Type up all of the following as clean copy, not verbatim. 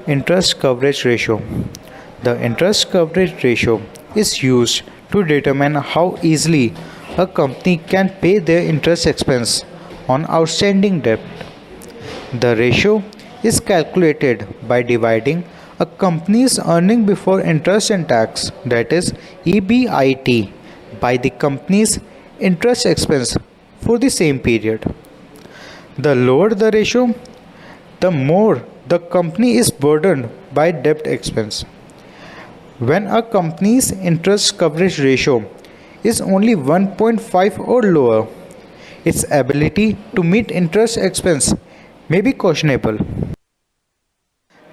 Interest coverage ratio. The interest coverage ratio is used to determine how easily a company can pay their interest expense on outstanding debt. The ratio is calculated by dividing a company's earning before interest and tax, that is EBIT, by the company's interest expense for the same period. The lower the ratio, the more the company is burdened by debt expense. When a company's interest coverage ratio is only 1.5 or lower, its ability to meet interest expense may be questionable.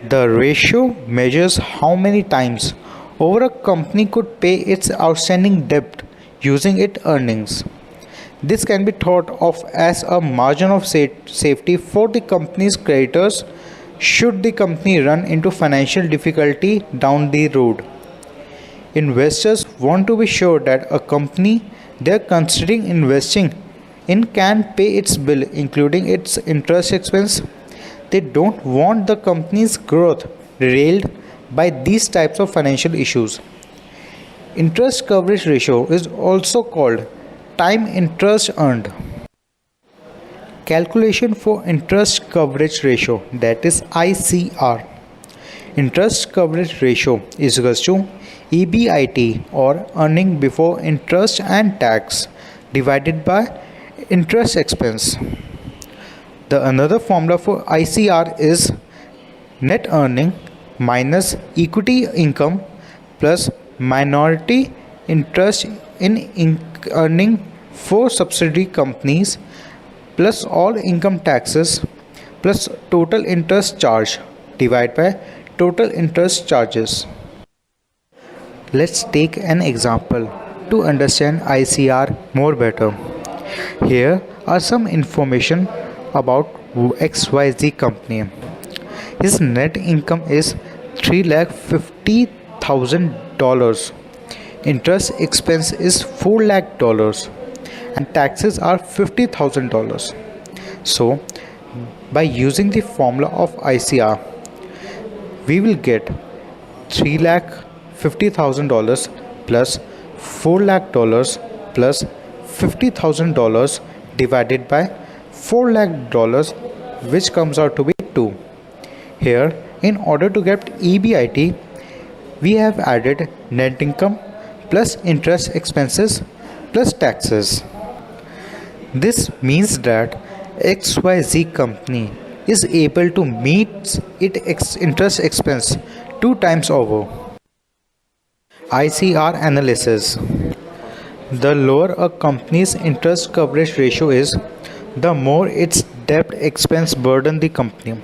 The ratio measures how many times over a company could pay its outstanding debt using its earnings. This can be thought of as a margin of safety for the company's creditors should the company run into financial difficulty down the road. Investors want to be sure that a company they are considering investing in can pay its bill, including its interest expense. They don't want the company's growth derailed by these types of financial issues. Interest coverage ratio is also called time interest earned. Calculation for interest coverage ratio, that is ICR. Interest coverage ratio is equals to EBIT, or earning before interest and tax, divided by interest expense. The another formula for ICR is net earning minus equity income plus minority interest in earning for subsidiary companies plus all income taxes plus total interest charge divided by total interest charges. Let's take an example to understand ICR more better. Here are some information about XYZ company. His net income is $350,000. Interest expense is $4 lakh and taxes are $50,000. So, by using the formula of ICR, we will get $3,50,000 plus $4 lakh plus $50,000 divided by $4 lakh, which comes out to be 2. Here, in order to get EBIT, we have added net income plus interest expenses plus taxes. This means that XYZ company is able to meet its interest expense 2 times over. ICR analysis. The lower a company's interest coverage ratio is, the more its debt expense burden the company.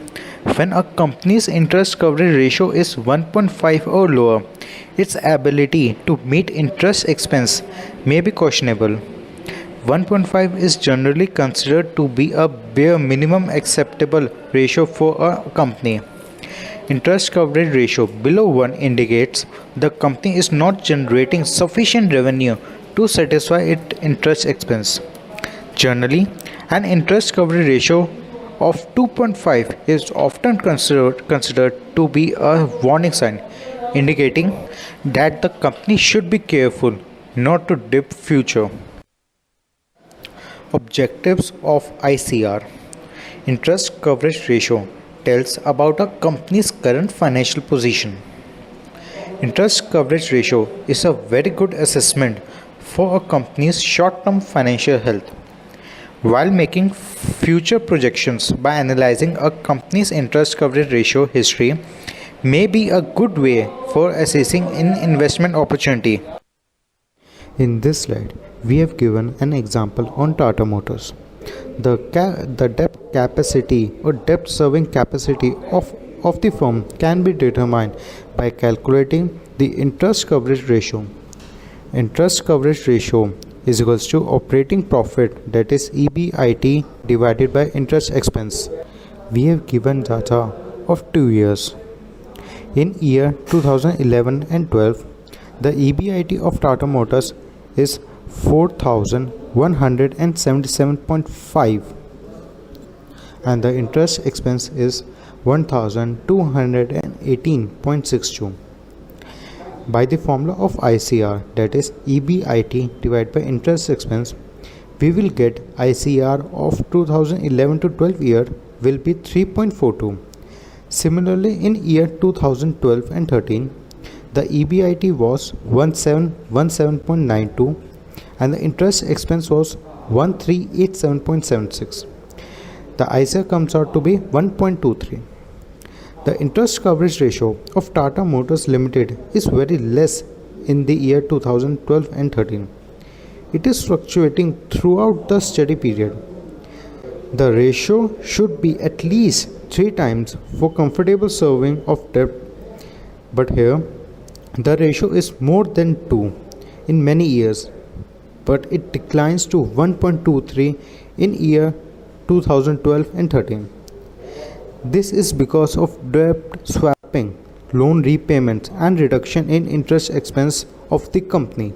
When a company's interest coverage ratio is 1.5 or lower, its ability to meet interest expense may be questionable. 1.5 is generally considered to be a bare minimum acceptable ratio for a company. Interest coverage ratio below 1 indicates the company is not generating sufficient revenue to satisfy its interest expense. Generally, an interest coverage ratio of 2.5 is often considered to be a warning sign, indicating that the company should be careful not to dip future. Objectives of ICR. Interest coverage ratio tells about a company's current financial position. Interest coverage ratio is a very good assessment for a company's short-term financial health. While making future projections by analyzing a company's interest coverage ratio history may be a good way for assessing an investment opportunity. In this slide, we have given an example on Tata Motors. The debt capacity or debt serving capacity of the firm can be determined by calculating the interest coverage ratio. Interest coverage ratio is equals to operating profit, that is EBIT, divided by interest expense. We have given data of 2 years. In year 2011 and 12, the EBIT of Tata Motors is 4,177.5 and the interest expense is 1218.62. By the formula of ICR, that is EBIT divided by interest expense, we will get ICR of 2011 to 12 year will be 3.42. Similarly, in year 2012 and 13, the EBIT was 1717.92 and the interest expense was 1387.76. The ICR comes out to be 1.23. The interest coverage ratio of Tata Motors Limited is very less in the year 2012 and 13. It is fluctuating throughout the study period. The ratio should be at least 3 times for comfortable serving of debt, but here the ratio is more than 2 in many years, but it declines to 1.23 in year 2012 and 13. This is because of debt swapping, loan repayments and reduction in interest expense of the company.